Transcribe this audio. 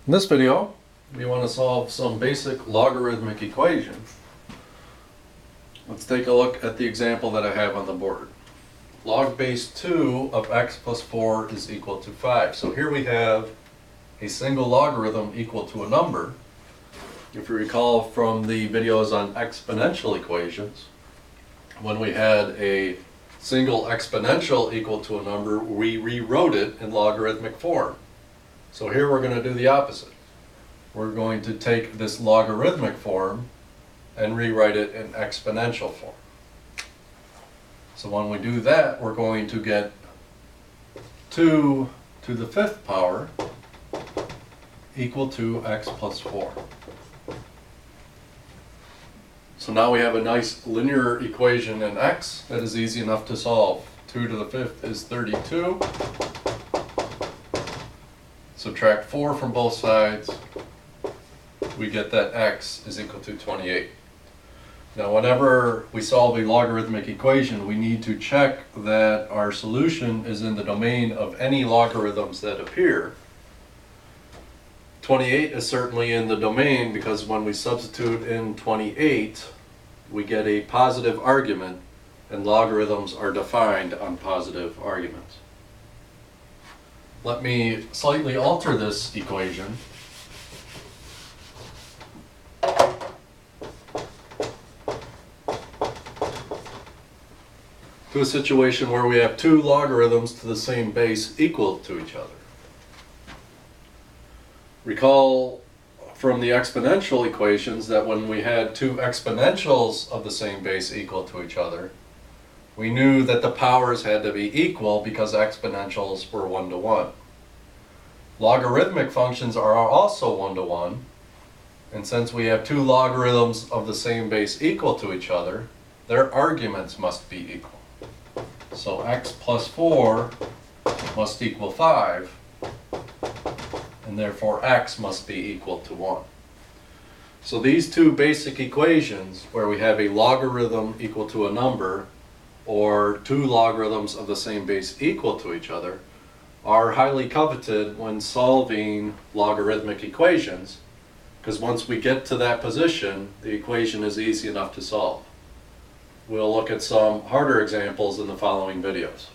In this video, we want to solve some basic logarithmic equation. Let's take a look at the example that I have on the board. Log base 2 of x plus 4 is equal to 5. So here we have a single logarithm equal to a number. If you recall from the videos on exponential equations, when we had a single exponential equal to a number, we rewrote it in logarithmic form. So here we're going to do the opposite. We're going to take this logarithmic form and rewrite it in exponential form. So when we do that, we're going to get 2 to the 5th power equal to x plus 4. So now we have a nice linear equation in x that is easy enough to solve. 2 to the 5th is 32. Subtract 4 from both sides, we get that x is equal to 28. Now whenever we solve a logarithmic equation, we need to check that our solution is in the domain of any logarithms that appear. 28 is certainly in the domain because when we substitute in 28, we get a positive argument, and logarithms are defined on positive arguments. Let me slightly alter this equation to a situation where we have two logarithms to the same base equal to each other. Recall from the exponential equations that when we had two exponentials of the same base equal to each other, we knew that the powers had to be equal because exponentials were 1 to 1. Logarithmic functions are also 1 to 1, and since we have two logarithms of the same base equal to each other, their arguments must be equal. So x plus 4 must equal 5, and therefore x must be equal to 1. So these two basic equations, where we have a logarithm equal to a number, or two logarithms of the same base equal to each other, are highly coveted when solving logarithmic equations, because once we get to that position, the equation is easy enough to solve. We'll look at some harder examples in the following videos.